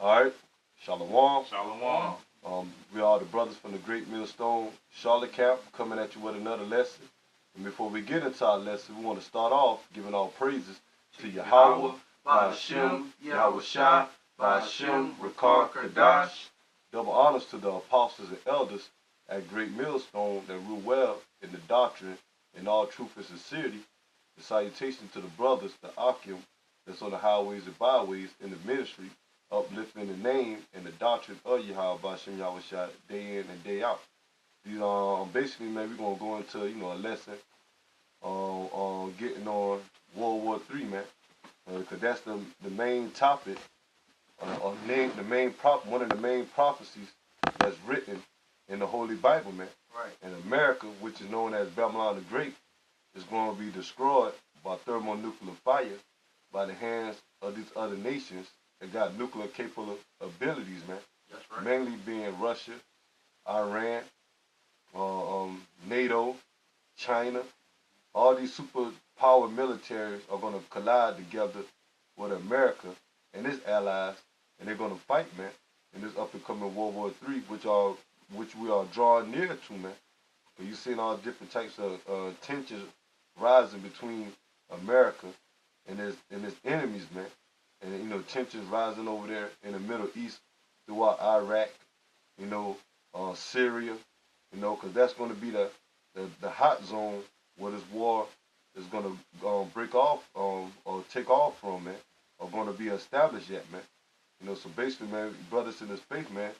All right. Shalom. Shalom. We are the brothers from the Great Millstone Charlotte camp coming at you with another lesson. And before we get into our lesson, we want to start off giving all praises to Yahweh, Ba'ashem, Yahweh Shai, Ba'ashem, Rakar, Kadash. Double honors to the apostles and elders at Great Millstone that rule well in the doctrine in all truth and sincerity. The salutation to the brothers, the Akim, that's on the highways and byways in the ministry, uplifting the name and the doctrine of Yahweh Ba'ashem Yahweh Shai day in and day out. These basically, man, we're gonna go into a lesson on getting on World War III, man, because that's the main topic, one of the main prophecies that's written in the Holy Bible, man. Right. And America, which is known as Babylon the Great, is going to be destroyed by thermonuclear fire by the hands of these other nations that got nuclear capable abilities, man. That's right. Mainly being Russia, Iran, NATO, China. All these superpower militaries are going to collide together with America and its allies, and they're going to fight, man, in this up-and-coming World War III, which we are drawing near to, man. But you're seeing all different types of tensions rising between America and its enemies, man. And, tensions rising over there in the Middle East throughout Iraq, Syria, because that's going to be the hot zone where this war is going to break off or take off from, man, or going to be established yet, man. So basically, man, brothers in this faith, man,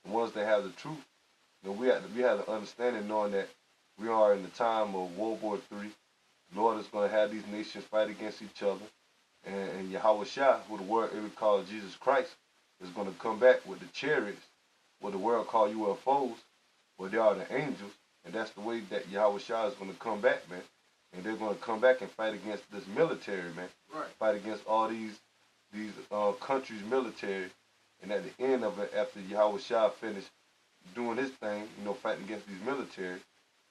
the ones that have the truth, we have the understanding knowing that we are in the time of World War III. Lord is going to have these nations fight against each other. And Yahweh Shai, who the world ever called Jesus Christ, is going to come back with the chariots, what the world call UFOs, where they are the angels. And that's the way that Yahweh Shai is going to come back, man. And they're going to come back and fight against this military, man. Right. Fight against all these countries' military. And at the end of it, after Yahweh Shai finished doing his thing, fighting against these military,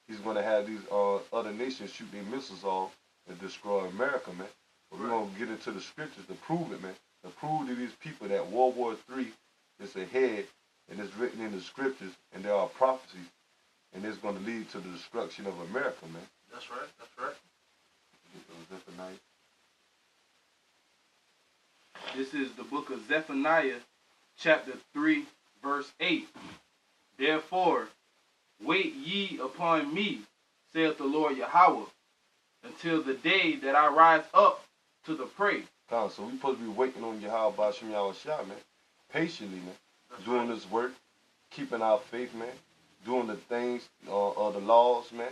he's going to have these other nations shoot their missiles off and destroy America, man. But we're going to get into the scriptures to prove it, man. To prove to these people that World War III is ahead and it's written in the scriptures and there are prophecies and it's going to lead to the destruction of America, man. That's right. That's right. This is the book of Zephaniah, chapter 3, verse 8. Therefore, wait ye upon me, saith the Lord Yahweh, until the day that I rise up to the prey. So we supposed to be waiting on Yahweh Ba'ashem Yahweh Shai, man. Patiently, man. That's doing right. this work, keeping our faith, man. Doing the things, the laws, man.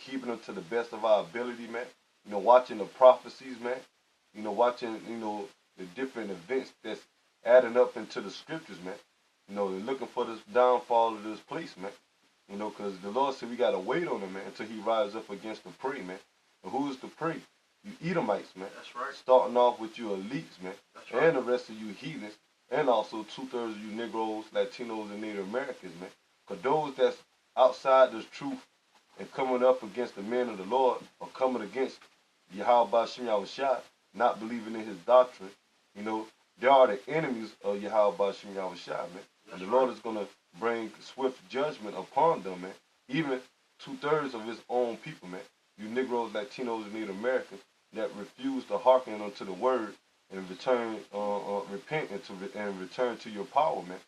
Keeping them to the best of our ability, man. Watching the prophecies, man. Watching, the different events that's adding up into the scriptures, man. They're looking for this downfall of this place, man. Because the Lord said we got to wait on him, man, until he rises up against the prey, man. And who's the prey? You Edomites, man. That's right. Starting off with you elites, man. That's right. And the rest of you heathens. And also 2/3 of you Negroes, Latinos, and Native Americans, man. Because those that's outside this truth and coming up against the men of the Lord or coming against Yahweh Ba'ashem Yahweh Shai, not believing in his doctrine, they are the enemies of Yahweh Ba'ashem Yahweh Shai, man. That's and the right. Lord is going to bring swift judgment upon them, man. Even 2/3 of his own people, man. You Negroes, Latinos, and Native Americans that refuse to hearken unto the word and return, repent and return to your power, man.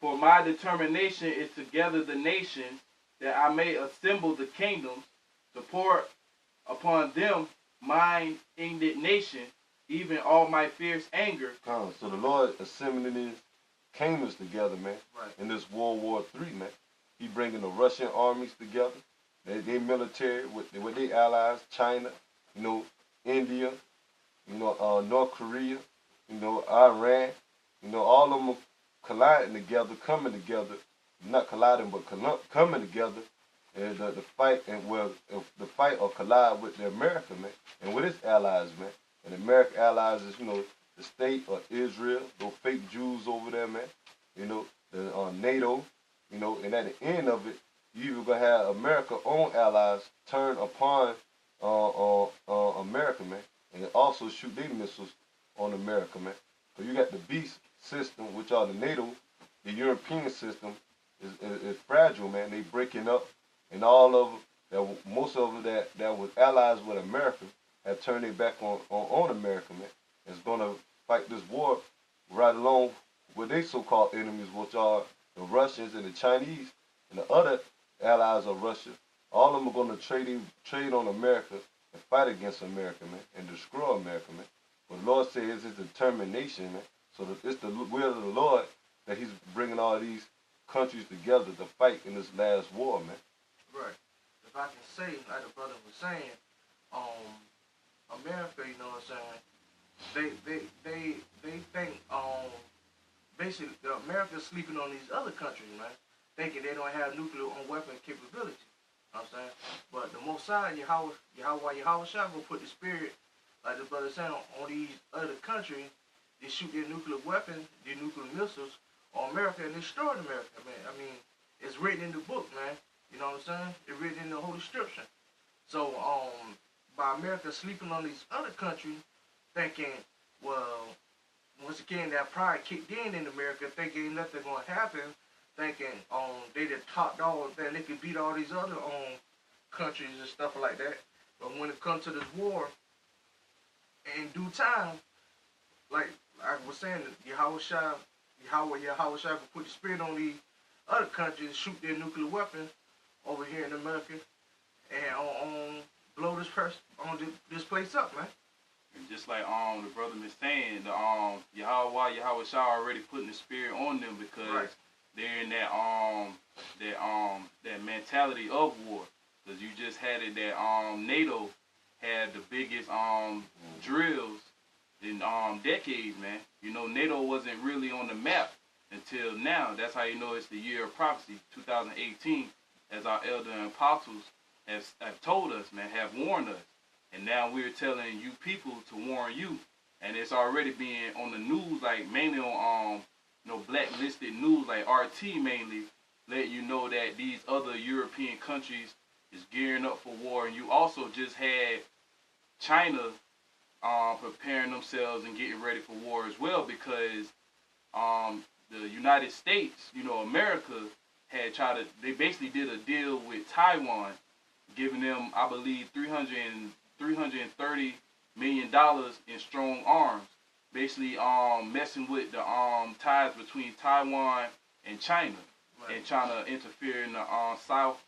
For my determination is to gather the nations, that I may assemble the kingdoms, to pour upon them mine indignation, even all my fierce anger. So the Lord assembling his kingdoms together, man. Right. In this World War III, man. He bringing the Russian armies together. They military with their allies, China, India, North Korea, Iran, all of them are colliding together, coming together, not colliding but coming together, and the fight the fight or collide with the America, man, and with its allies, man. And America allies is the state of Israel, those fake Jews over there, man. The NATO, and at the end of it, you even gonna have America's own allies turn upon America, man, and also shoot their missiles on America, man. So you got the beast system, which are the NATO, the European system is fragile, man. They breaking up, and all of them, most of them that was allies with America have turned their back on America, man. It's gonna fight this war right along with their so-called enemies, which are the Russians and the Chinese and the other allies of Russia. All of them are gonna trade on America and fight against America, man, and destroy America, man. But the Lord says it's determination, man. So it's the will of the Lord that He's bringing all these countries together to fight in this last war, man. Right. If I can say, like the brother was saying, America, you know what I'm saying? They think basically America's sleeping on these other countries, man, thinking they don't have nuclear weapon capability. You know what I'm saying? But the Mosai, Yahweh Shah will put the spirit, like the brother said, on these other countries. They shoot their nuclear weapons, their nuclear missiles on America and destroy America, man. I mean, it's written in the book, man. You know what I'm saying? It's written in the Holy Scripture. So, by America sleeping on these other countries, thinking, well, once again, that pride kicked in America, thinking ain't nothing gonna happen, thinking they the top dog, that they could beat all these other countries and stuff like that. But when it comes to this war, in due time, like I was saying, Yahweh Shah will put the spirit on these other countries, shoot their nuclear weapons over here in America, and blow this place up, man. And just like the brother was saying, the Yahweh Shah already putting the spirit on them because they're in that mentality of war. Because you just had it that NATO had the biggest drills in decades, man. You know, NATO wasn't really on the map until now. That's how you know it's the year of prophecy, 2018, as our elder and apostles have told us, man, have warned us. And now we're telling you people to warn you. And it's already being on the news, like mainly on blacklisted news, like RT mainly, let you know that these other European countries is gearing up for war. And you also just had China preparing themselves and getting ready for war as well, because the United States, America had they basically did a deal with Taiwan, giving them, I believe, $330 million in strong arms, basically messing with the ties between Taiwan and China, and trying to interfere in the South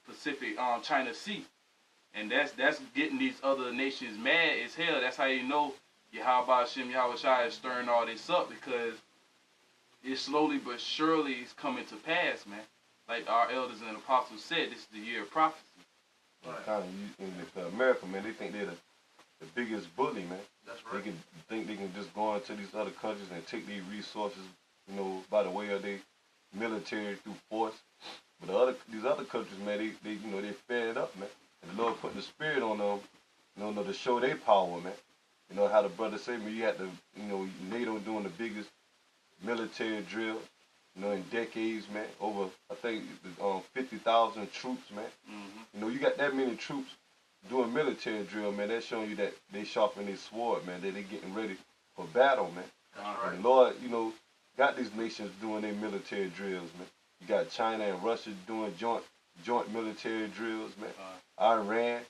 Pacific China Sea. And that's getting these other nations mad as hell. That's how you know Yahweh Shah is stirring all this up, because it slowly but surely is coming to pass, man. Like our elders and apostles said, this is the year of prophecy. Right. In America, man, they think they're the biggest bully, man. That's right. They can just go into these other countries and take these resources, by the way of their military through force. But these other countries, man, they fed up, man. And the Lord put the spirit on them, to show their power, man. You know how the brother said, man, you had NATO doing the biggest military drill, in decades, man. Over, I think, 50,000 troops, man. Mm-hmm. You got that many troops doing military drill, man. That's showing you that they sharpen their sword, man. That they getting ready for battle, man. Right. And the Lord, got these nations doing their military drills, man. You got China and Russia doing joint military drills, man. Iran,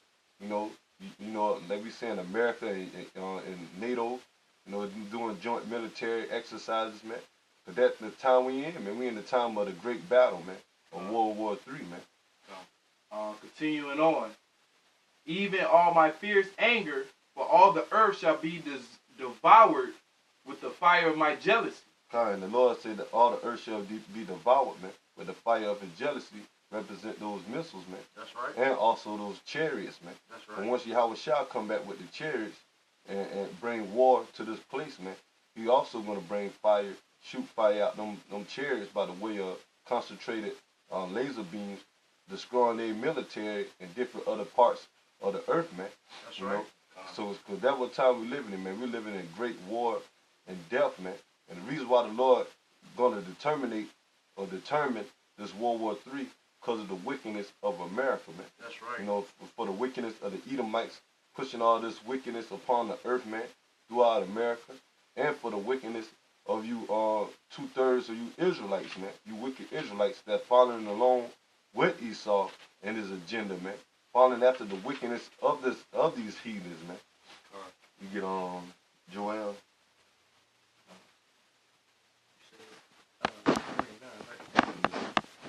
like we saying, America and NATO, doing joint military exercises, man. But that's the time we in, man. We in the time of the great battle, man, of World War III, man. Continuing on. Even all my fierce anger, for all the earth shall be devoured with the fire of my jealousy. And the Lord said that all the earth shall be devoured, man, with the fire of his jealousy. Represent those missiles, man. That's right. And also those chariots, man. That's right. And once Yahweh Shah come back with the chariots and bring war to this place, man, he also going to bring fire, shoot fire out them chariots by the way of concentrated laser beams, destroying their military in different other parts of the earth, man. That's right. So because that's what time we're living in, man. We're living in great war and death, man. And the reason why the Lord going to determine this World War III, because of the wickedness of America, man. That's right. For the wickedness of the Edomites, pushing all this wickedness upon the earth, man, throughout America, and for the wickedness of you 2/3 of you Israelites, man. You wicked Israelites that following along with Esau and his agenda, man. Following after the wickedness of these heathens, man. You get Joel.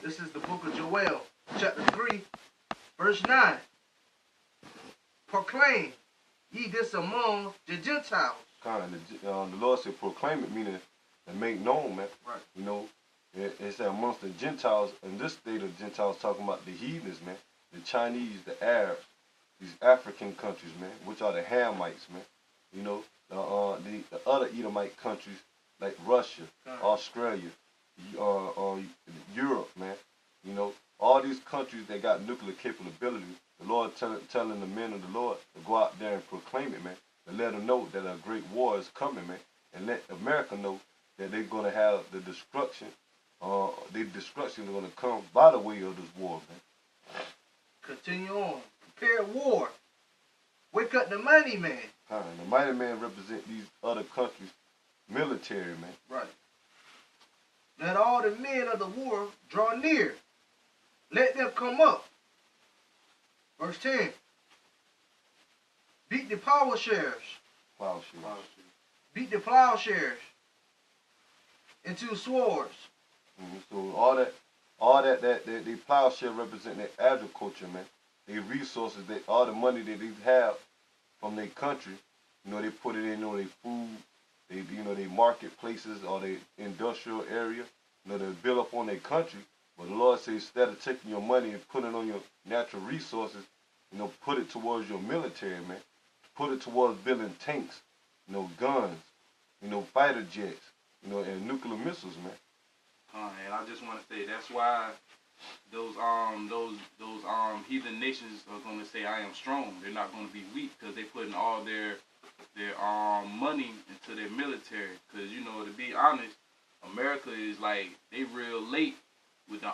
This is the book of Joel, chapter 3, verse 9. Proclaim ye this among the Gentiles. The Lord said proclaim it, meaning to make known, man. Right. You know, it said amongst the Gentiles, in this state of Gentiles, talking about the heathens, man. The Chinese, the Arabs, these African countries, man, which are the Hamites, man. You know, the other Edomite countries like Russia, Australia, Europe, man. You know, all these countries that got nuclear capability, the Lord telling the men of the Lord to go out there and proclaim it, man. To let them know that a great war is coming, man. And let America know that they're going to have the destruction. The destruction is going to come by the way of this war, man. Continue on. Prepare war. Wake up the money man. The mighty man represent these other countries' military, man. Right. Let all the men of the war draw near. Let them come up. Verse 10. Beat the plowshares. Beat the plowshares into swords. So all that the plowshare represent their agriculture, man. Their resources, all the money that they have from their country, you know, they put it in, you know, their food, their marketplaces or their industrial area, you know, they build up on their country. But the Lord says instead of taking your money and putting it on your natural resources, you know, put it towards your military, man. Put it towards building tanks, you know, guns, you know, fighter jets, you know, and nuclear missiles, man. And I just want to say that's why those heathen nations are going to say I am strong. They're not going to be weak because they're putting all their money into their military. Because, you know, to be honest, America is like they real late with the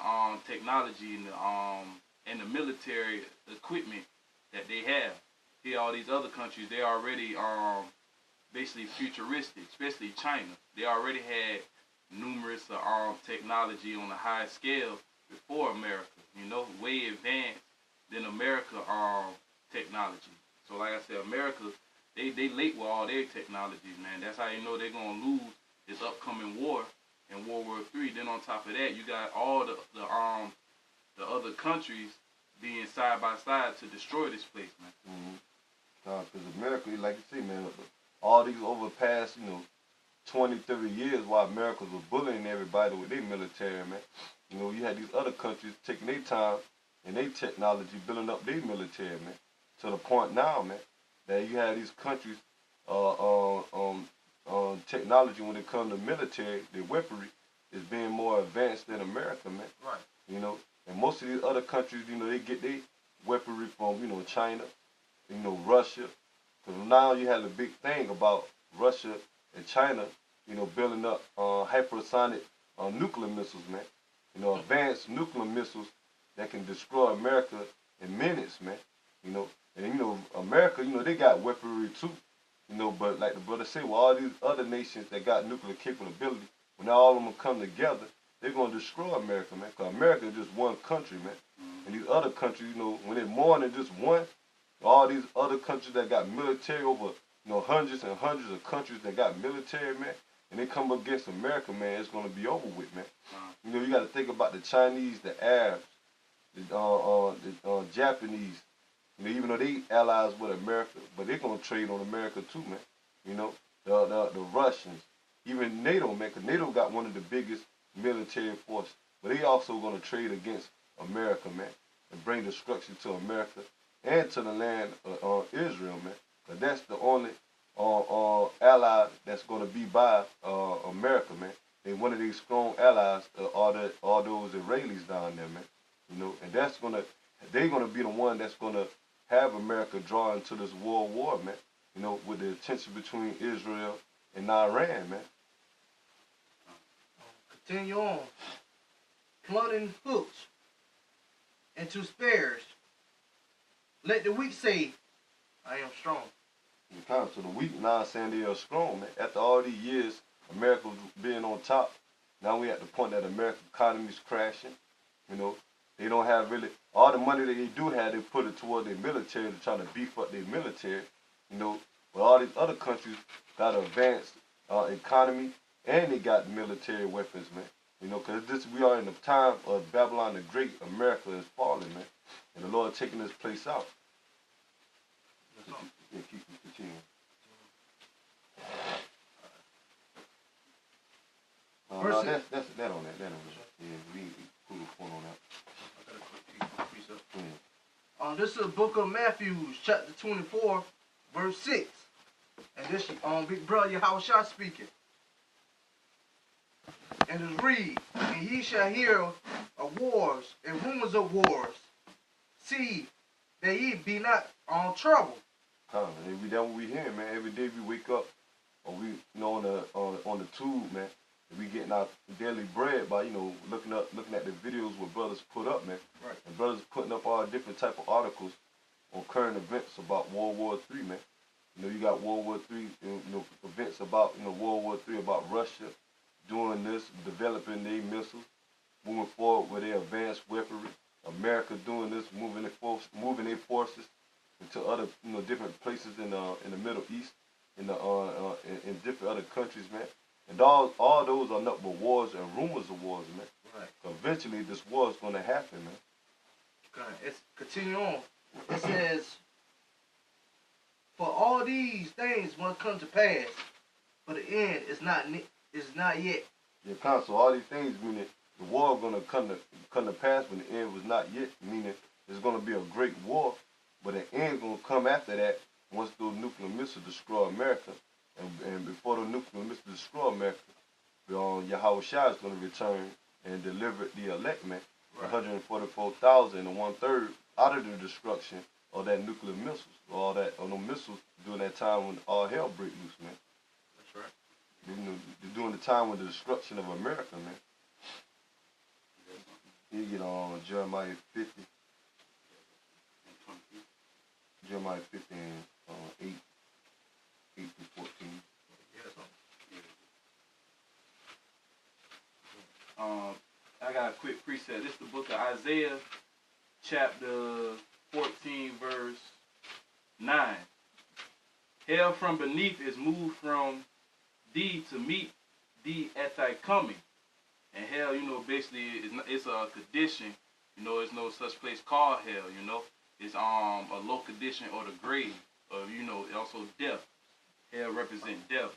technology and the military equipment that they have. Here, all these other countries, they already basically futuristic, especially China. They already had numerous technology on a high scale before America, you know, way advanced than America technology. So like I said, America, they late with all their technologies, man. That's how you know they're gonna lose this upcoming war in World War III. Then on top of that, you got all the other countries being side by side to destroy this place, man. Because America, like you say, man, all these over past, you know, 20, 30 years while America was bullying everybody with their military, man. You know, you had these other countries taking their time and their technology, building up their military, man. To the point now, man, that you have these countries technology when it comes to military, their weaponry is being more advanced than America, man. Right. You know, and most of these other countries, you know, they get their weaponry from, you know, China, you know, Russia. Because now you have the big thing about Russia and China, you know, building up hypersonic nuclear missiles, man. You know, advanced nuclear missiles that can destroy America in minutes, man. You know, and you know, America, you know, they got weaponry too. You know, but like the brother said, with all these other nations that got nuclear capability, when all of them come together, they're going to destroy America, man. Because America is just one country, man. And these other countries, you know, when they're more than just one, all these other countries that got military over, you know, hundreds and hundreds of countries that got military, man, and they come against America, man, it's going to be over with, man. You know, you got to think about the Chinese, the Arabs, the Japanese. You know, even though they allies with America, but they're going to trade on America too, man. You know, the Russians, even NATO, man, because NATO got one of the biggest military forces, but they also going to trade against America, man, and bring destruction to America and to the land of Israel, man. Because that's the only ally that's going to be by America, man. And one of these strong allies are all those Israelis down there, man. You know, and they're going to be the one that's going to have America draw into this world war, man. You know, with the tension between Israel and Iran, man. Continue on. Plunging hooks into spears. Let the weak say, I am strong. So the weak now saying they are strong, man. After all these years, America being on top, now we at the point that American economy is crashing. You know, they don't have really, all the money that they do have, they put it toward their military. They're trying to beef up their military. You know, but all these other countries got an advanced economy and they got military weapons, man. You know, because we are in the time of Babylon the Great. America is falling, man. And the Lord taking this place out. Yeah, keep continuing. That's that on that. That on that. Yeah, we put a point on that. I got a quick piece up. This is the book of Matthew, chapter 24, verse 6. And this big brother Yahushua speaking. And it read, and ye shall hear of wars and rumors of wars. See that ye be not on trouble. Every day what we hearing, man. Every day we wake up, or we, you know, on the tube, man. We getting our daily bread by, you know, looking at the videos what brothers put up, man. Right. And brothers putting up all different type of articles on current events about World War III, man. You know, you got World War III, you know, events about, you know, World War III about Russia doing this, developing their missiles, moving forward with their advanced weaponry. America doing this, moving their forces into other, you know, different places in the Middle East, in different other countries, man. And all those are nothing but wars and rumors of wars, man. Right. Eventually, this war is going to happen, man. Okay, it's continue on. It says, for all these things must come to pass, but the end is not yet. Yeah, so all these things meaning the war is going to come to pass, but the end was not yet. Meaning it's going to be a great war, but the end is going to come after that once those nuclear missiles destroy America. And before the nuclear missiles destroy America, Yahushua is going to return and deliver the elect, man. Right. 144,000 and 1/3 out of the destruction of that nuclear missiles, all that, or no missiles during that time when all hell break loose, man. That's right. You know, during the time when the destruction of America, man. You get on Jeremiah 50. Jeremiah 50 and 8 through 14. I got a quick precept. This is the book of Isaiah, chapter 14, verse 9. Hell from beneath is moved from thee to meet thee at thy coming. And hell, you know, basically it's a condition. You know, there's no such place called hell, you know. It's a low condition or the grave. You know, also death. Hell represent death.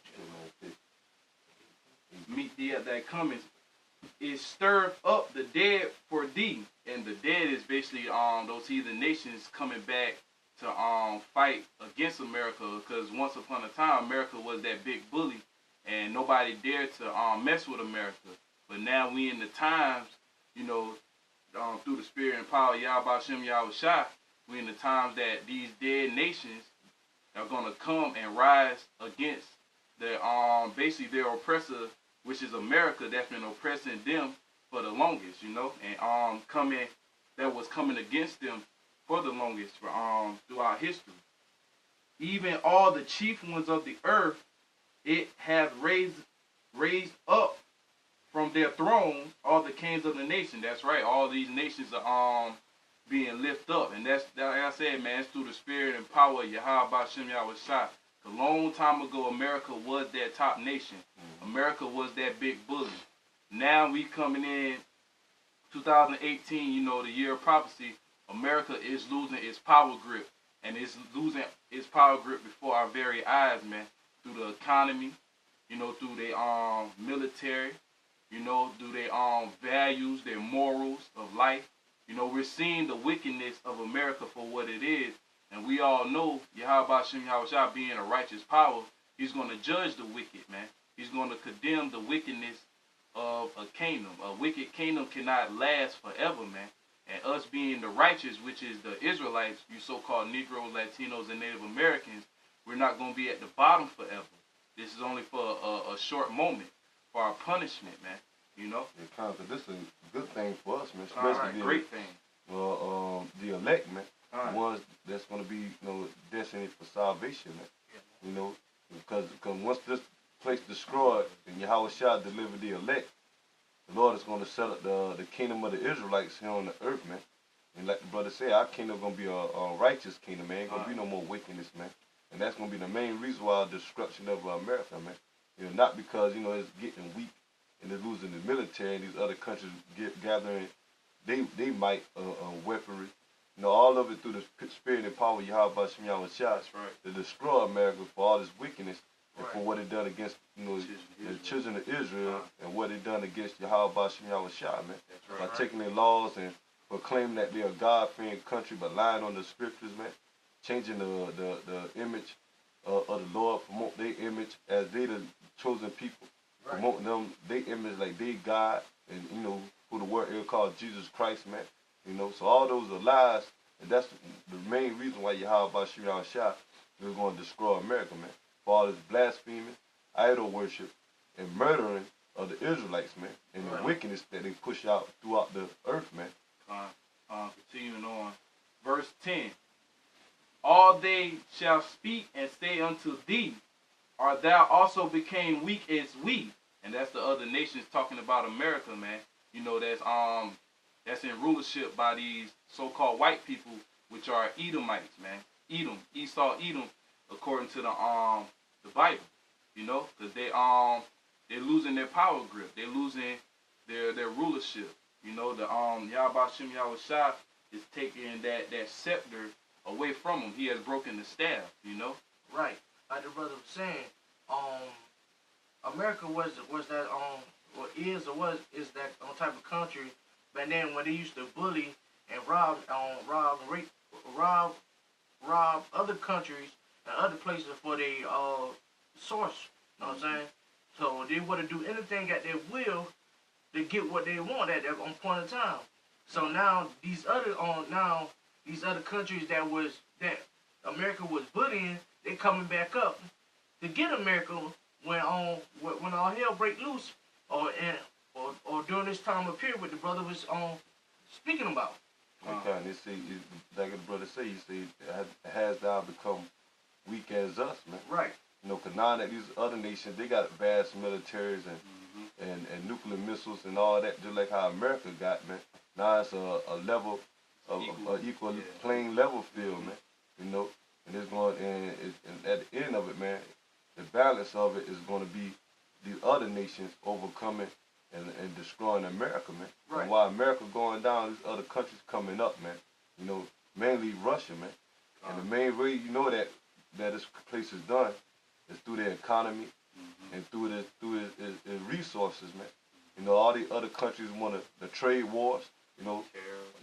Meet thee at thy coming. It stirred up the dead for thee. And the dead is basically those heathen nations coming back to fight against America, because once upon a time America was that big bully and nobody dared to mess with America. But now we in the times, you know, through the spirit and power of Yahweh Shem Yahushua, we in the times that these dead nations are gonna come and rise against their basically their oppressor, which is America, that's been oppressing them for the longest, you know, and that was coming against them for the longest throughout history. Even all the chief ones of the earth, it have raised up from their throne all the kings of the nation. That's right, all these nations are being lifted up, and that's like I said, man, it's through the spirit and power of Yahweh Shem Yahushua. A long time ago, America was that top nation. America was that big bully. Now we coming in 2018, you know, the year of prophecy. America is losing its power grip, and it's losing its power grip before our very eyes, man. Through the economy, you know, through their military, you know, through their values, their morals of life. You know, we're seeing the wickedness of America for what it is. And we all know Yahweh Shem Yahushua being a righteous power, he's going to judge the wicked, man. He's going to condemn the wickedness of a kingdom. A wicked kingdom cannot last forever, man. And us being the righteous, which is the Israelites, you so-called Negroes, Latinos, and Native Americans, we're not going to be at the bottom forever. This is only for a short moment for our punishment, man. You know? Yeah, this is a good thing for us, man. Especially great thing. The elect, man. The ones that's going to be, you know, destined for salvation, man. You know, because once this place destroyed and Yahweh Shah delivered the elect, the Lord is going to set up the kingdom of the Israelites here on the earth, man. And like the brother said, our kingdom going to be a righteous kingdom, man. Ain't going to be no more wickedness, man. And that's going to be the main reason why the destruction of America, man. You know, not because, you know, it's getting weak and they're losing the military and these other countries gathering they might weaponry. You know, all of it through the spirit and power of Yahweh Shem Yahweh Shah to destroy America for all this wickedness and for what it done against, you know, the children of Israel and what it done against Yahweh Shem Yahweh Shah, man. By taking their laws and proclaiming that they're a God-fearing country but lying on the scriptures, man. Changing the image of the Lord, promote their image as they the chosen people, promoting them, their image like they God, and, you know, who the word is called Jesus Christ, man. You know, so all those are lies, and that's the main reason why Yahweh Shem Yahweh Shah is going to destroy America, man. For all this blaspheming, idol worship, and murdering of the Israelites, man, and the wickedness that they push out throughout the earth, man. Continuing on, verse 10. All they shall speak and say unto thee, art thou also became weak as we? And that's the other nations talking about America, man. You know, that's in rulership by these so-called white people, which are Edomites, man. Edom, Esau, Edom, according to the Bible. You know, because they're losing their power grip. They're losing their rulership. You know, the Yahweh Shem Yahweh Shah is taking that scepter away from him. He has broken the staff, you know? Right. Like the brother was saying, America was that is that type of country. But then when they used to bully and rob other countries and other places for their source, you know what I'm saying? So they want to do anything at their will to get what they want at that point in time. So now these other countries that America was bullying, they coming back up to get America when all hell break loose, or during this time of period what the brother was speaking about. Okay, and they say, like the brother say, he said, has thou become weak as us, man? Right. You know, because now that these other nations, they got vast militaries and nuclear missiles and all that, just like how America got, man. Now it's a level of equal playing level field, man. You know, and it's going, and at the end of it, man, the balance of it is going to be these other nations overcoming and destroying America, man. Right. And while America going down, these other countries coming up, man. You know, mainly Russia, man. And the main way you know that this place is done is through their economy and through the resources, man. You know, all the other countries want the trade wars, you know,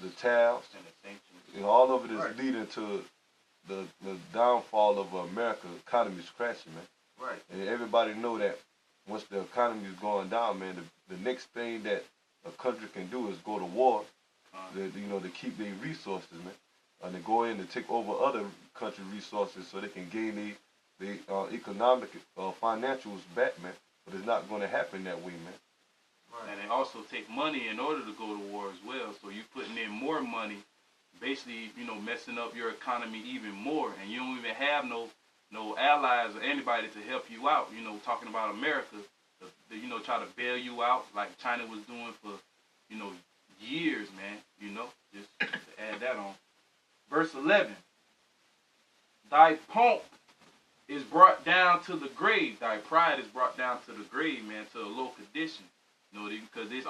the tariffs, and the sanctions. You know, all of it is leading to the downfall of America. The economy is crashing, man. Right. And everybody know that once the economy is going down, man, the next thing that a country can do is go to war, you know, to keep their resources, man. And they go in and take over other country resources so they can gain the economic financials back, man. But it's not going to happen that way, man. Right. And they also take money in order to go to war as well. So you're putting in more money, basically, you know, messing up your economy even more. And you don't even have no allies or anybody to help you out. You know, talking about America, you know, try to bail you out like China was doing for, you know, years, man. You know, just to add that on. Verse 11. Thy pomp is brought down to the grave. Thy pride is brought down to the grave, man, to a low condition. You know, because these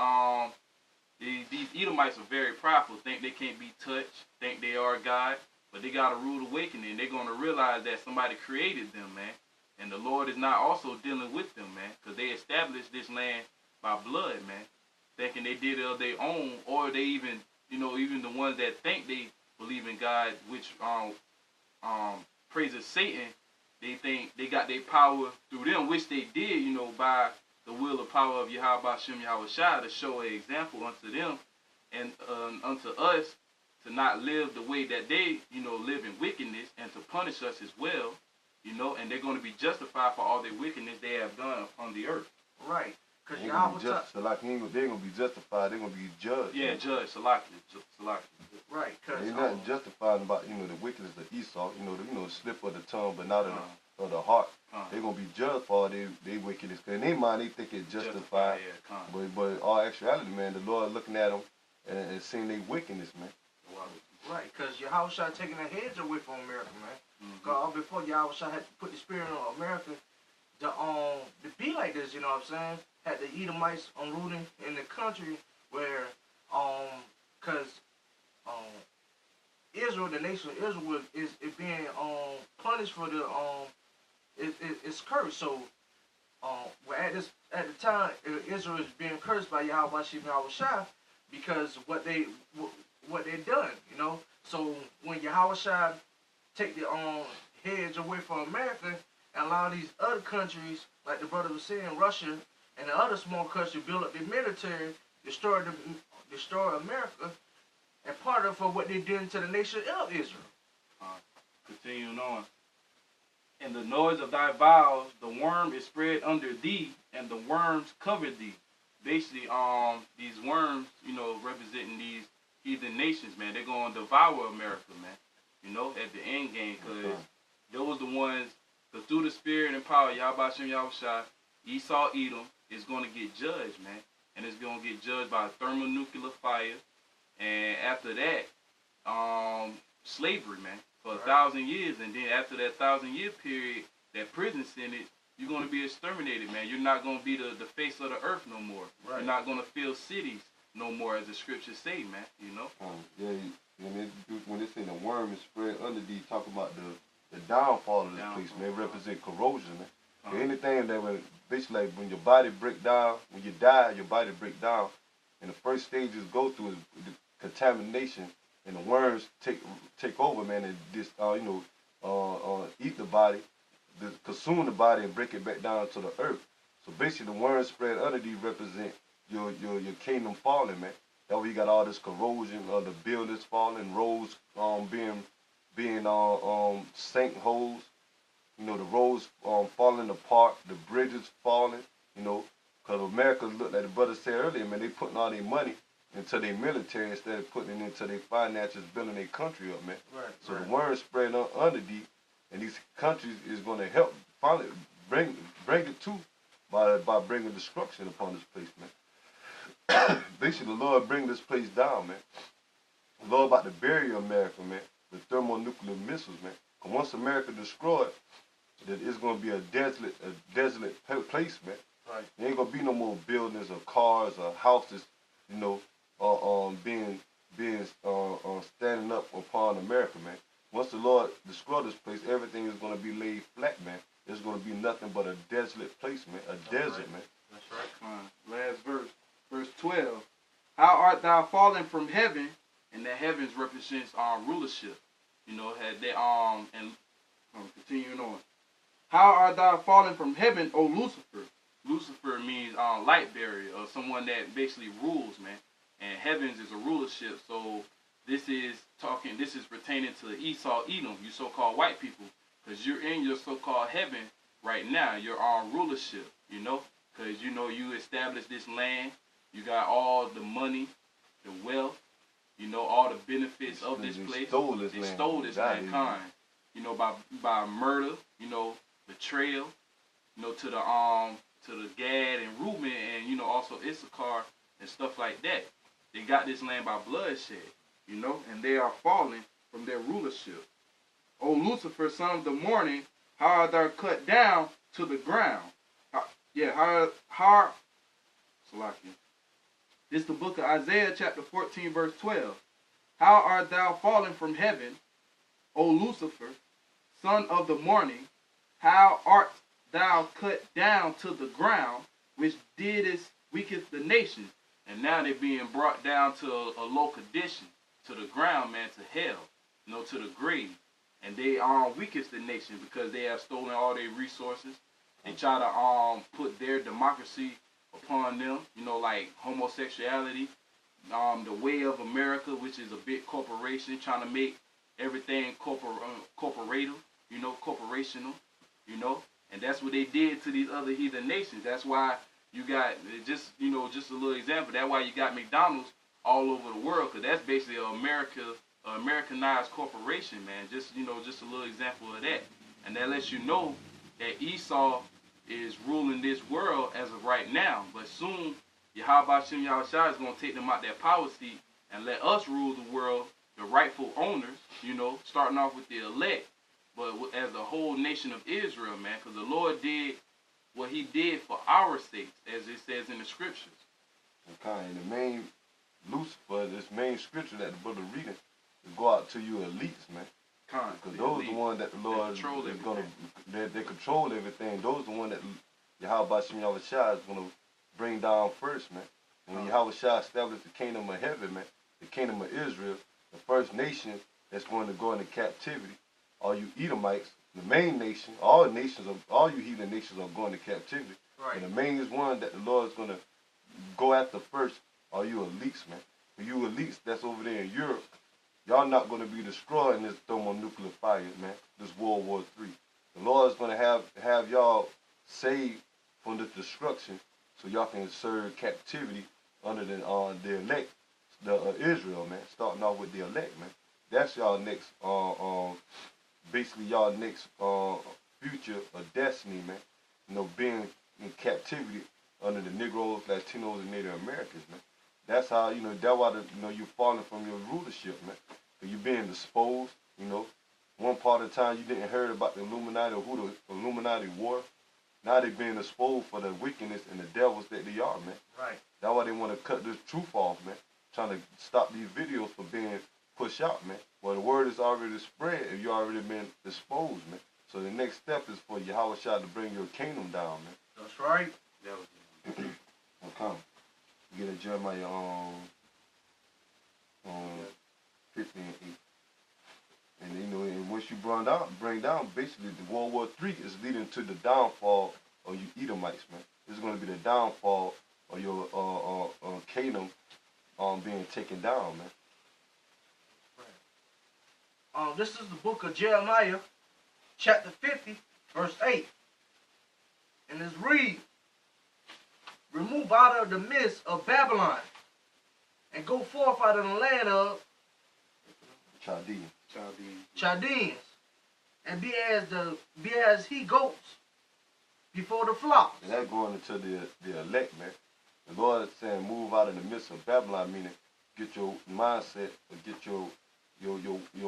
Edomites are very prideful, think they can't be touched, think they are God, but they got a rude awakening. They're going to realize that somebody created them, man. And the Lord is not also dealing with them, man, because they established this land by blood, man, thinking they did it of their own, or they even, you know, even the ones that think they believe in God, which praises Satan, they think they got their power through them, which they did, you know, by the will and power of Yahweh Shem Yahweh Shah to show an example unto them and unto us to not live the way that they, you know, live in wickedness and to punish us as well, you know, and they're going to be justified for all the wickedness they have done upon the earth. Right. Because they're going to be justified, they're going to be judged. Yeah, judged, Salaki. Right. Ain't nothing justifying about, you know, the wickedness of Esau, you know, the slip of the tongue, but not of the heart. They're gonna be judged for all they wickedness. Cause in their mind they think it's justified. But all actuality, man, the Lord looking at them and seeing their wickedness, man. Right, because Yahushua taking the heads away from America, man. God, before Yahushua had to put the spirit on America to be like this, you know what I'm saying? Had the Edomites rooting in the country where, because Israel, the nation of Israel, is being punished for the it's cursed. So, at the time, Israel is being cursed by Yahweh Yahushua because what they done, you know. So when Yahushua take the heads away from America and allow these other countries, like the brother was saying, Russia and the other small countries, build up their military, destroy America, and part of what they did to the nation of Israel. Continuing on. And the noise of thy vows, the worm is spread under thee, and the worms cover thee. Basically, these worms, you know, representing these heathen nations, man. They're going to devour America, man. You know, at the end game, because those the ones, because through the spirit and power, Yahweh Shem Yahushua, Esau Edom is going to get judged, man. And it's going to get judged by thermonuclear fire. And after that, slavery, man, for 1,000 years. And then after that 1,000-year period, that prison sentence, you're going to be exterminated, man. You're not going to be the face of the earth no more. You're not going to fill cities no more, as the scriptures say, man, you know? When they say the worm is spread under thee, talk about the downfall of this place, man. It represent corrosion, man. Anything that would, basically, like when your body break down, when you die, your body break down, and the first stages go through is the contamination, and the worms take over, man, and just, eat the body, consume the body, and break it back down to the earth. So basically, the worms spread under thee represent your kingdom falling, man. That way you got all this corrosion, the buildings falling, roads being sinkholes, you know, the roads falling apart, the bridges falling, you know, because America, look like the brother said earlier, man, they putting all their money into their military instead of putting it into their finances, building their country up, man. So the worms spread under thee, and these countries is going to help finally bring it to by bringing destruction upon this place, man. Basically, the Lord bring this place down, man. The Lord about to bury America, man, with thermonuclear missiles, man. And once America destroyed, that it's going to be a desolate place, man. There ain't going to be no more buildings or cars or houses, you know, being standing up upon America, man. Once the Lord destroy this place, everything is going to be laid flat, man. It's going to be nothing but a desolate place, man. A desert, man. That's right. Last verse. Verse 12, how art thou fallen from heaven? And the heavens represents rulership. You know, had they and continuing on. How art thou fallen from heaven, O Lucifer? Lucifer means light bearer, or someone that basically rules, man. And heavens is a rulership. So this is pertaining to Esau Edom, you so-called white people, because you're in your so-called heaven right now. You're on rulership, you know, because you know you established this land. You got all the money, the wealth, you know, all the benefits of this place. They stole this mankind, you know, by murder, you know, betrayal, you know, to the Gad and Reuben and, you know, also Issachar and stuff like that. They got this land by bloodshed, you know, and they are falling from their rulership. O Lucifer, son of the morning, how art thou cut down to the ground? Salakia. This is the book of Isaiah, chapter 14, verse 12. How art thou fallen from heaven, O Lucifer, son of the morning? How art thou cut down to the ground, which didst weaken the nations? And now they're being brought down to a low condition, to the ground, man, to hell, you know, to the grave. And they weakest the nation because they have stolen all their resources. They try to put their democracy upon them, you know, like homosexuality, the way of America, which is a big corporation trying to make everything corporational, you know, and that's what they did to these other heathen nations. That's why you got, just a little example, that's why you got McDonald's all over the world, because that's basically Americanized corporation, man. Just a little example of that. And that lets you know that Esau is ruling this world as of right now. But soon, Yahweh Shem Yahushua is going to take them out that power seat and let us rule the world, the rightful owners, you know, starting off with the elect, but as a whole nation of Israel, man, because the Lord did what he did for our sakes, as it says in the scriptures. Okay, and the main Lucifer, this main scripture that the brother reading, is go out to you elites, man. Because those are the ones that the Lord is going to, they control everything. Those are the ones that Yahweh Shem Yahushua is going to bring down first, man. And when Yahweh established the kingdom of heaven, man, the kingdom of Israel, the first nation that's going to go into captivity, all you Edomites, the main nation, all you heathen nations are going to captivity. Right. And the main one that the Lord is going to go after first are you elites, man. For you elites that's over there in Europe, y'all not going to be destroyed in this thermonuclear fire, man, this World War III. The Lord is going to have y'all saved from the destruction so y'all can serve captivity under the elect, Israel, man, starting off with the elect, man. That's y'all next, basically y'all next future or destiny, man. You know, being in captivity under the Negroes, Latinos, and Native Americans, man. That's how, you know, that's why, you're falling from your rulership, man. You're being disposed, you know. One part of the time you didn't hear about the Illuminati or who the Illuminati were. Now they're being exposed for the wickedness and the devils that they are, man. Right. That's why they want to cut this truth off, man. Trying to stop these videos from being pushed out, man. Well, the word is already spread if you already been exposed, man. So the next step is for Yahweh to bring your kingdom down, man. That's right. Okay. You get a Jeremiah 15 and 8. And you know, and once you bring down, basically the World War III is leading to the downfall of you Edomites, man. This is going to be the downfall of your kingdom being taken down, man. Right. This is the book of Jeremiah, chapter 50, verse 8. And it's read, remove out of the midst of Babylon, and go forth out of the land of Chaldeans, and be as he goats before the flocks. And that's going into the elect, man. The Lord is saying move out of the midst of Babylon, meaning get your mindset, or get your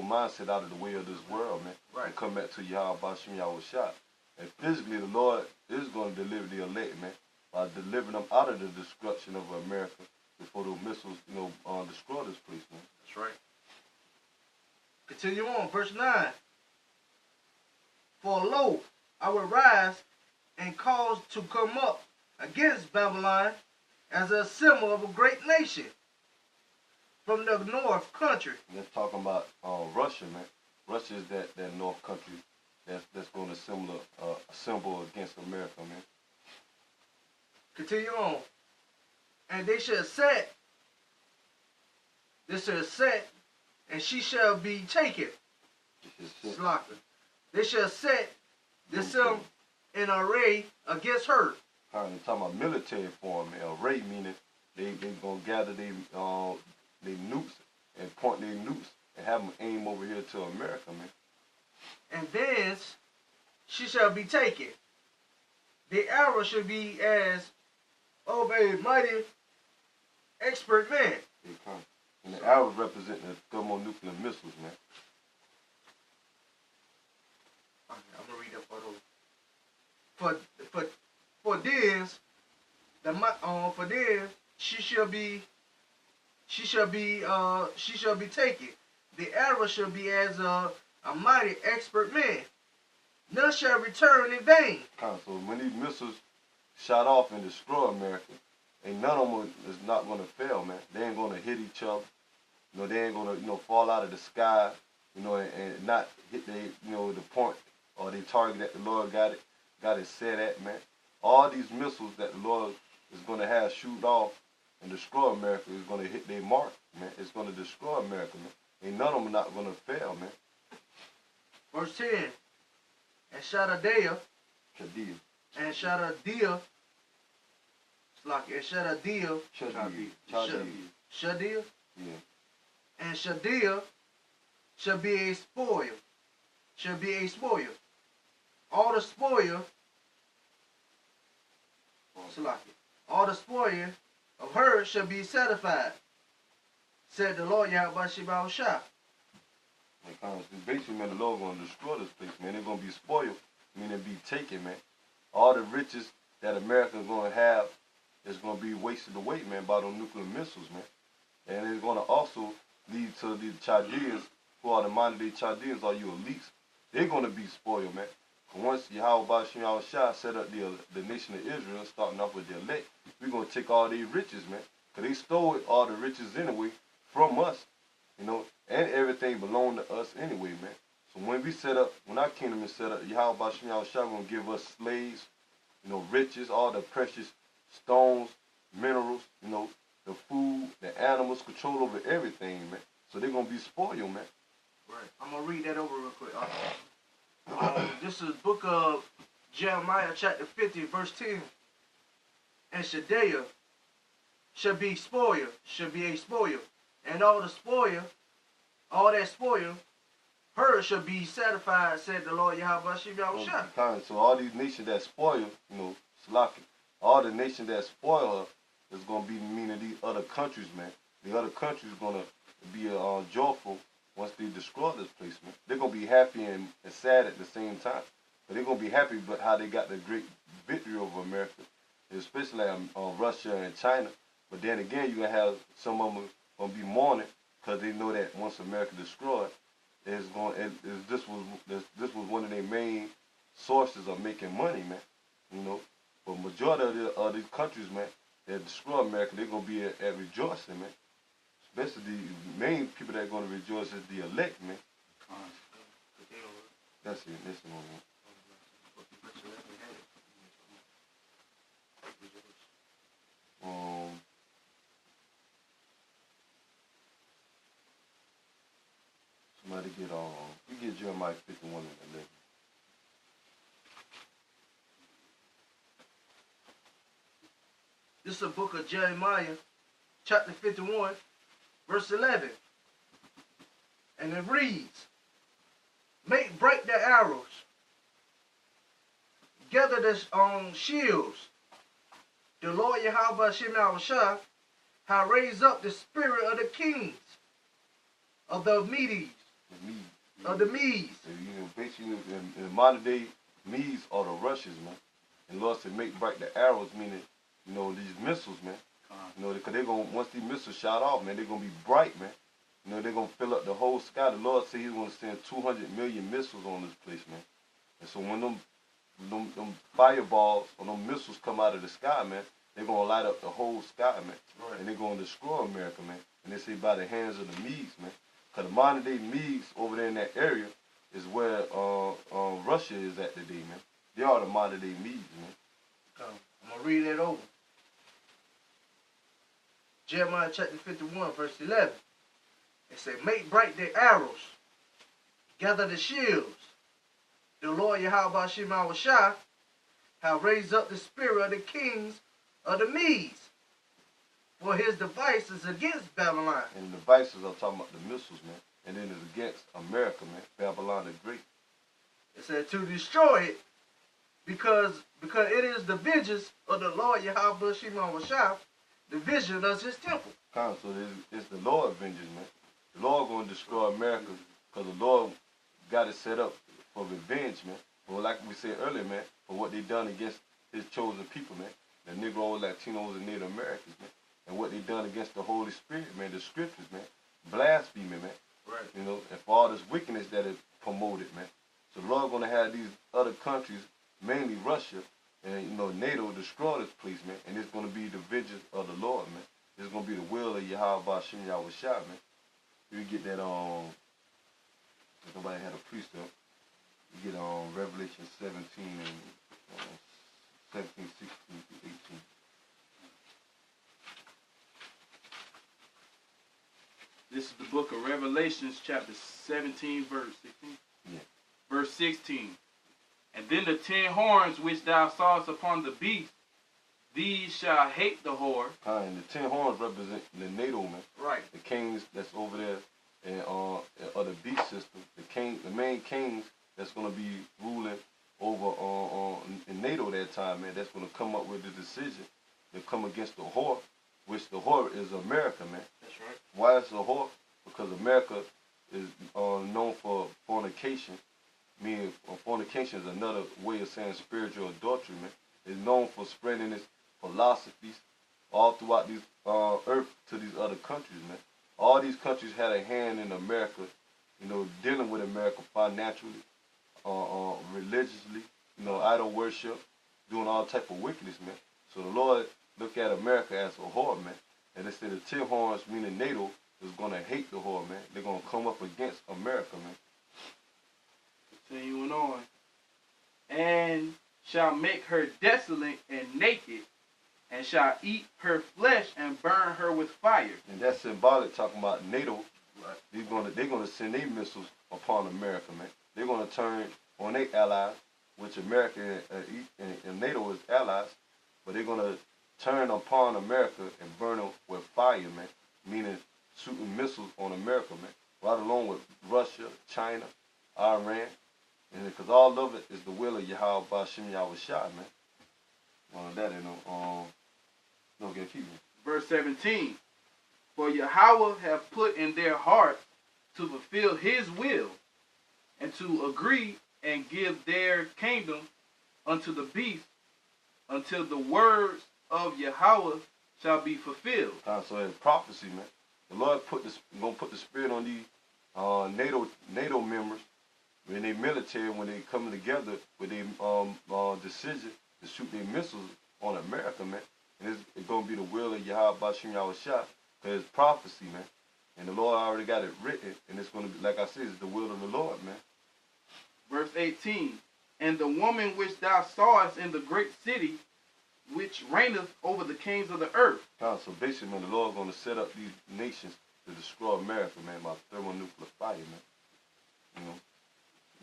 mindset out of the way of this world, man. Right. And come back to Yahweh Shem Yahushua. And physically, the Lord is going to deliver the elect, man, by delivering them out of the destruction of America before those missiles, destroy this place, man. That's right. Continue on, verse 9. For lo, I will rise and cause to come up against Babylon as a symbol of a great nation from the north country. And that's talking about Russia, man. Russia is that north country that's going to symbol against America, man. Continue on. And they shall set, and she shall be taken. They shall set themselves in array against her. They're talking about military form, man. Array meaning they gonna gather they nukes and point their nukes and have them aim over here to America, man. And thence she shall be taken. The arrow shall be as of a mighty expert man. And the arrows represent the thermonuclear missiles, man. Okay, I'm gonna read that part over. For this, she shall be taken. The arrow shall be as a mighty expert man. None shall return in vain. So when these missiles shot off and destroy America, ain't none of them is not going to fail, man. They ain't going to hit each other. They ain't going to, fall out of the sky, and not hit the point or the target that the Lord got it set at, man. All these missiles that the Lord is going to have shoot off and destroy America is going to hit their mark, man. It's going to destroy America, man. Ain't none of them not going to fail, man. Verse 10. And Shaddai, and Shaddai, yeah. And Shaddai shall be a spoil all the spoil, of her shall be satisfied, said the Lord Yahweh Shah. Basically, man, the Lord going to destroy this place, man. They're going to be spoiled, meaning be taken, man. All the riches that America is going to have is going to be wasted away, man, by those nuclear missiles, man. And it's going to also lead to the Chaldeans, who are the modern-day Chaldeans, are your elites. They're going to be spoiled, man. Once Yahweh Shah set up the nation of Israel, starting off with the elect, we're going to take all these riches, man. Because they stole all the riches anyway from us, you know, and everything belonged to us anyway, man. So when our kingdom is set up, Yahweh Shah going to give us slaves, you know, riches, all the precious stones, minerals, you know, the food, the animals, control over everything, man. So they're going to be spoiled, man. Right. I'm going to read that over real quick. This is the book of Jeremiah chapter 50, verse 10. And Shaddai shall be a spoil. And all that spoil, her shall be satisfied, said the Lord Yahweh Shah. So all these nations that spoil, you know, all the nations that spoil her is going to be meaning these other countries, man. The other countries going to be joyful once they destroy this place, man. They're going to be happy and sad at the same time. But they're going to be happy about how they got the great victory over America, especially like Russia and China. But then again, you're going to have some of them going to be mourning because they know that once America destroyed, this was one of their main sources of making money, man. You know, but majority of these countries, man, that destroy America, they're going to be at rejoicing, man. Especially the main people that are going to rejoice is the elect, man. That's it. Listen on that. Somebody we get Jeremiah 51 and 11. This is the book of Jeremiah, chapter 51, verse 11. And it reads, make break the arrows, gather the shields. The Lord Yahweh Shah have raised up the spirit of the kings of the Medes. Of the Medes. You know, basically, in the modern day, Medes are the Russians, man. And Lord said, make bright the arrows, meaning, you know, these missiles, man. You know, because they're going to, once these missiles shot off, man, they're going to be bright, man. You know, they're going to fill up the whole sky. The Lord said he's going to send 200 million missiles on this place, man. And so when them fireballs or them missiles come out of the sky, man, they're going to light up the whole sky, man. Right. And they're going to destroy America, man. And they say by the hands of the Medes, man. Because the modern day Medes over there in that area is where Russia is at today, man. They are the modern day Medes, man. I'm going to read that over. Jeremiah chapter 51, verse 11. It said, make bright the arrows, gather the shields. The Lord Yahweh Shah have raised up the spirit of the kings of the Medes for his devices against Babylon. And the devices are talking about the missiles, man. And then it's against America, man. Babylon the Great. It said to destroy it because it is the vengeance of the Lord Yahweh Shah, the vision of his temple. So it's the Lord vengeance, man. The Lord going to destroy America because the Lord got it set up for revenge, man. But like we said earlier, man, for what they done against his chosen people, man. The Negroes, Latinos, and Native Americans, man. And what they done against the Holy Spirit, man, the scriptures, man. Blasphemy, man. Right. You know, and for all this wickedness that is promoted, man. So the Lord going to have these other countries, mainly Russia, and, you know, NATO destroy this place, man. And it's going to be the vengeance of the Lord, man. It's going to be the will of Yahweh Shah, man. You get that, if nobody had a precept, you get Revelation 17 and 17, 16 through 18. This is the book of Revelations, chapter 17, verse 16. Yeah. Verse 16. And then the 10 horns which thou sawest upon the beast, these shall hate the whore. And the 10 horns represent the NATO, man. Right. The kings that's over there and of the beast system. The main kings that's going to be ruling over in NATO that time, man, that's going to come up with the decision to come against the whore, which the whore is America, man. That's right. Why is the whore? Because America is known for fornication. Meaning, fornication is another way of saying spiritual adultery, man. It's known for spreading its philosophies all throughout these earth to these other countries, man. All these countries had a hand in America, you know, dealing with America financially, religiously, you know, idol worship, doing all type of wickedness, man. So the Lord look at America as a whore, man. And they say the 10 horns, meaning NATO, is going to hate the whore, man. They're going to come up against America, man. Continuing on. And shall make her desolate and naked, and shall eat her flesh and burn her with fire. And that's symbolic, talking about NATO. They're gonna send their missiles upon America, man. They're gonna turn on their allies, which America and NATO is allies, but they're gonna turn upon America and burn them with fire, man. Meaning shooting missiles on America, man. Right along with Russia, China, Iran, and because all of it is the will of Yahweh Bashim Yahweh Shai, man. That ain't no okay, keep me. Verse 17. For Yahweh have put in their heart to fulfill his will, and to agree and give their kingdom unto the beast, until the words of Yahweh shall be fulfilled. So it's prophecy, man. The Lord gonna put the spirit on these NATO members, when they military, when they come together with their decision to shoot their missiles on America, man. And it's gonna be the will of Yahweh Bashim Yahweh Shah, because it's prophecy, man. And the Lord already got it written, and it's gonna be, like I said, it's the will of the Lord, man. Verse 18. And the woman which thou sawest in the great city, which reigneth over the kings of the earth. So basically, man, the Lord gonna set up these nations to destroy America, man, by thermonuclear fire, man. You know,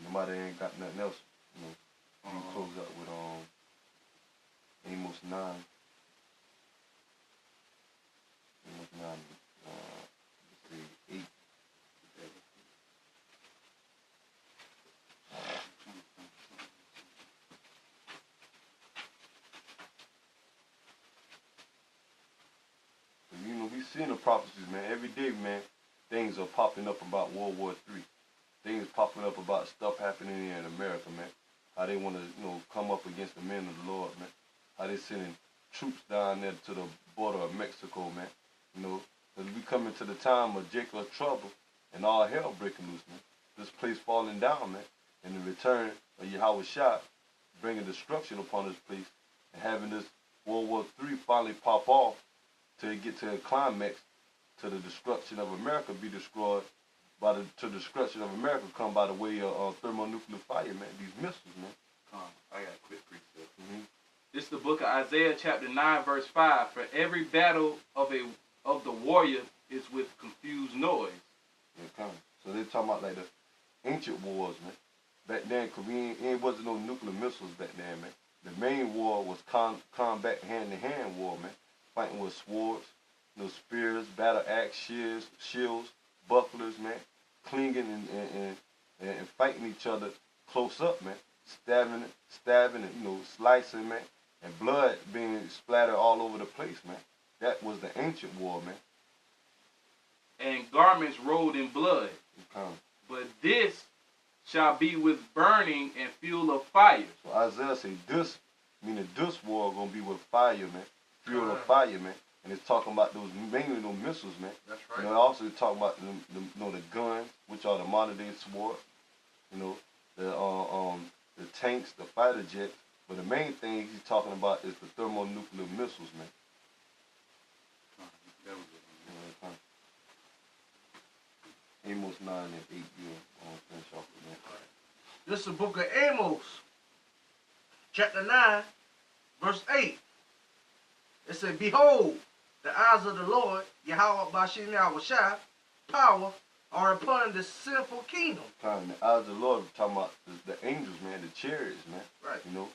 nobody ain't got nothing else. You know, you close up with Amos 9. Amos 9, let's say 8. You know, we seeing the prophecies, man. Every day, man, things are popping up about World War III. Things popping up about stuff happening here in America, man. How they want to, you know, come up against the men of the Lord, man. How they sending troops down there to the border of Mexico, man. You know, because we coming to the time of Jacob's trouble and all hell breaking loose, man. This place falling down, man. And the return of Yahweh Shah bringing destruction upon this place and having this World War III finally pop off to get to a climax, to the destruction of America be destroyed, to the destruction of America come by the way of thermonuclear fire, man. These missiles, man. I got a quick precept. This is the book of Isaiah chapter 9 verse 5. For every battle of the warrior is with confused noise. Yeah, so they're talking about like the ancient wars, man. Back then, because it wasn't no nuclear missiles back then, man. The main war was combat hand-to-hand war, man. Fighting with swords, you know, spears, battle axe, shields, bucklers, man. Clinging and fighting each other close up, man. Stabbing and, you know, slicing, man. And blood being splattered all over the place, man. That was the ancient war, man. And garments rolled in blood. But this shall be with burning and fuel of fire. So Isaiah say this, meaning this war gonna be with fire, man. Fuel of fire, man. And it's talking about those, mainly those missiles, man. That's right. You know, also talking about the guns, which are the modern day sword. You know, the tanks, the fighter jets. But the main thing he's talking about is the thermonuclear missiles, man. Amos 9 and 8, finish off with that. This is the book of Amos, chapter 9, verse 8. It said, Behold, the eyes of the Lord, Yahweh Bashim Yahweh Shai, power, are upon the sinful kingdom. The eyes of the Lord, talking about the angels, man, the chariots, man. Right. You know,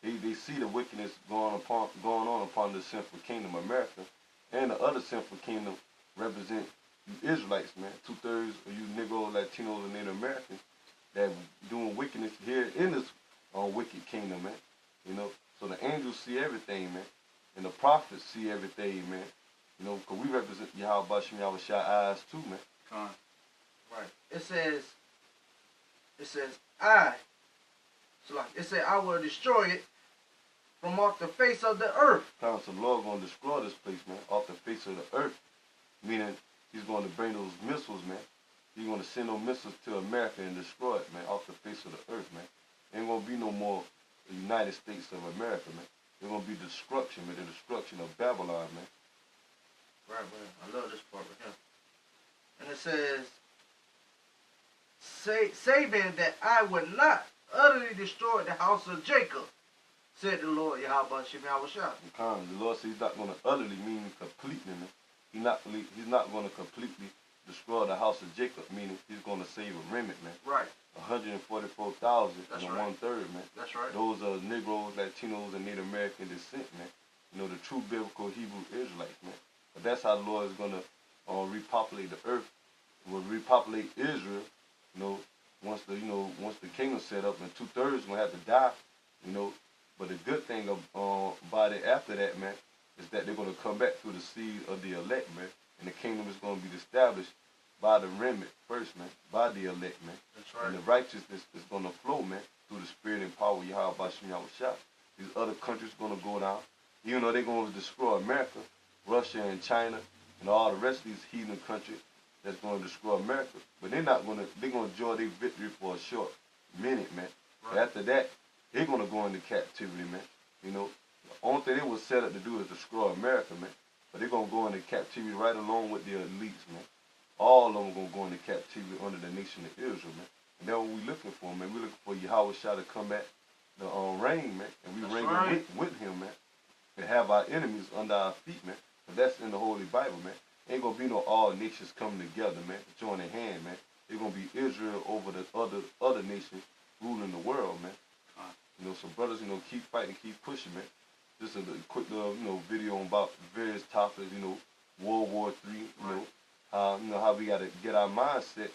they see the wickedness going on upon the sinful kingdom, America, and the other sinful kingdom represent you Israelites, man. 2/3 of you Negro, Latinos, and Native Americans that doing wickedness here in this wicked kingdom, man. You know, so the angels see everything, man, and the prophets see everything, man. You know, because we represent Yahweh Bashim Yahweh Shai eyes too, man. Right. It says, it said, I will destroy it from off the face of the earth. So the Lord going to destroy this place, man, off the face of the earth. Meaning, he's going to bring those missiles, man. He's going to send those missiles to America and destroy it, man, off the face of the earth, man. Ain't going to be no more the United States of America, man. There's going to be destruction, man, the destruction of Babylon, man. Right, man. I love this part right here. And it says, saving that I would not utterly destroy the house of Jacob, said the Lord Yahweh Shem Yahweh Shah. The Lord said he's not going to utterly, meaning completely, man. He's not going to completely destroy the house of Jacob, meaning he's going to save a remnant, man. Right. 144,000 and right. 1/3, man. That's right. Those are Negroes, Latinos, and Native American descent, man. You know, the true biblical Hebrew Israelites, man. But that's how the Lord is going to repopulate the earth. Will repopulate Israel, you know, once the kingdom set up, and 2/3 is going to have to die, you know. But the good thing about it after that, man, is that they're going to come back through the seed of the elect, man. And the kingdom is going to be established by the remnant first, man, by the elect, man. That's right. And the righteousness is going to flow, man, through the spirit and power of Yahweh Bashim Yahweh Shah. These other countries are going to go down. Even though they're going to destroy America, Russia and China, and all the rest of these heathen countries that's going to destroy America. But they're going to enjoy their victory for a short minute, man. Right. After that, they're going to go into captivity, man. You know, the only thing they were set up to do is destroy America, man. But they're going to go into captivity right along with the elites, man. All of them are going to go into captivity under the nation of Israel, man. And that's what we're looking for, man. We're looking for Yahweh Shah to come back the reign, man. And we reign right. with him, man. And have our enemies under our feet, man. But that's in the Holy Bible, man. Ain't going to be no all nations coming together, man, joining hand, man. It's going to be Israel over the other nations ruling the world, man. You know, so brothers, you know, keep fighting, keep pushing, man. This is a quick little, you know, video about various topics, you know, World War III, you know how we got to get our mindset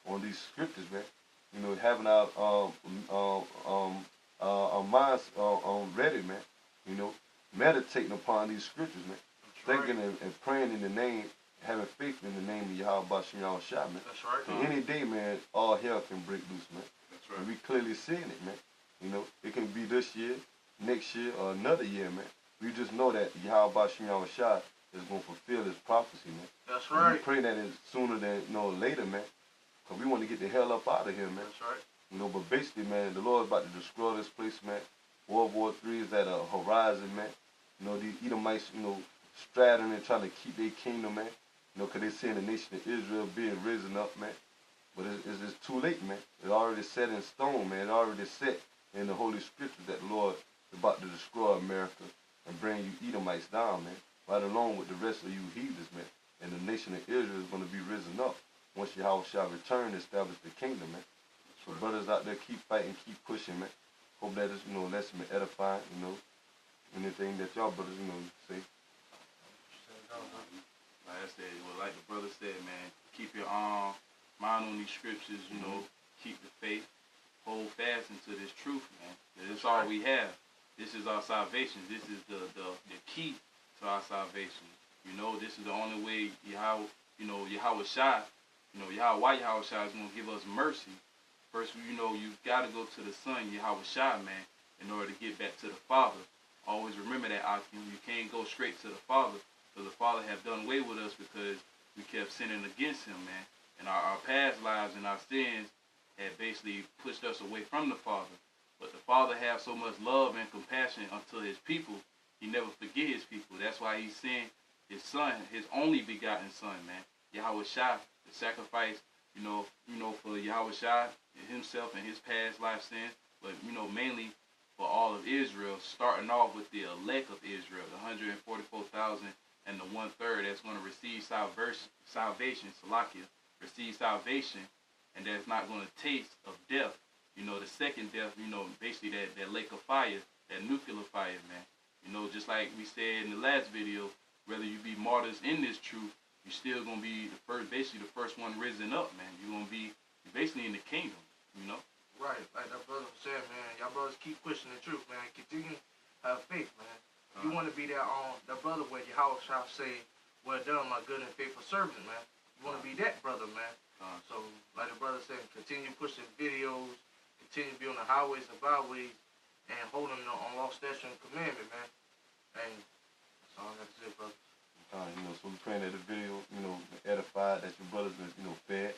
on these scriptures, man. You know, having our minds ready, man. You know, meditating upon these scriptures, man. Thinking and praying in the name, having faith in the name of Yahweh Bashim Yahweh Shah, man. That's right. So any day, man, all hell can break loose, man. That's right. And we clearly seeing it, man. You know, it can be this year, next year, or another year, man. We just know that Yahweh Bashim Yahweh Shah is going to fulfill his prophecy, man. That's and right. we pray that it's sooner than, you know, later, man. Because we want to get the hell up out of here, man. That's right. You know, but basically, man, the Lord is about to destroy this place, man. World War III is at a horizon, man. You know, the Edomites, you know, straddling and trying to keep their kingdom, man. You know, because they're seeing the nation of Israel being risen up, man. But it's too late, man. It's already set in stone, man. It's already set in the Holy Scriptures that the Lord is about to destroy America and bring you Edomites down, man. Right along with the rest of you heathens, man. And the nation of Israel is going to be risen up once Yahweh shall return and establish the kingdom, man. So brothers out there, keep fighting, keep pushing, man. Hope that is, you know, lesson been edifying, you know. Anything that y'all brothers, you know, say. Like I said, well, like the brother said, man, keep your mind on these scriptures, you know, keep the faith, hold fast into this truth, man. This is all we have. This is our salvation. This is the key to our salvation. You know, this is the only way Yahweh Shai, why Yahweh Shai is going to give us mercy. First, you know, you got to go to the Son, Yahweh Shai, man, in order to get back to the Father. Always remember that, Akim. You can't go straight to the Father, because the Father have done away with us because we kept sinning against him, man. And our past lives and our sins had basically pushed us away from the Father. But the Father have so much love and compassion unto his people, he never forget his people. That's why he sent his Son, his only begotten Son, man. Yahweh Shai, the sacrifice, you know, for Yahweh Shai himself and his past life sins, but, you know, mainly for all of Israel, starting off with the elect of Israel, the 144,000 and the 1/3 that's going to receive salvation, Salakia, receive salvation, and that's not going to taste of death. You know, the second death, you know, basically that lake of fire, that nuclear fire, man. You know, just like we said in the last video, whether you be martyrs in this truth, you're still going to be basically the first one risen up, man. You're going to be basically in the kingdom, you know. Right, like that brother said, man. Y'all brothers keep pushing the truth, man. Continue to have faith, man. You want to be that the brother where your house shall say, "Well done, my good and faithful servant," man. You want to be that brother, man. So, like the brother said, continue pushing videos, continue to be on the highways and byways, and holding on law, statute, and commandment, man. And that's all I got to say, brother. So we're praying that the video, edified, that your brothers been, fed.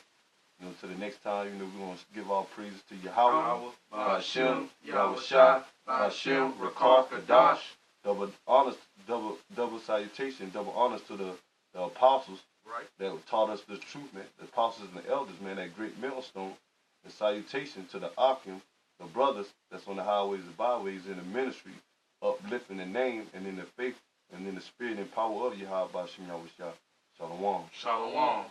To the next time, we're going to give all praises to Yahweh, Hashem, Yahweh Shai, Hashem, Rakar, Kadash. Double honors, double salutation, double honors to the apostles, right, that taught us the truth, man. The apostles and the elders, man, that great millstone. And salutation to the Akim, the brothers that's on the highways and byways in the ministry, uplifting the name and in the faith and in the spirit and power of Yahweh Hashem Yahweh Shai. Shalom. Shalom.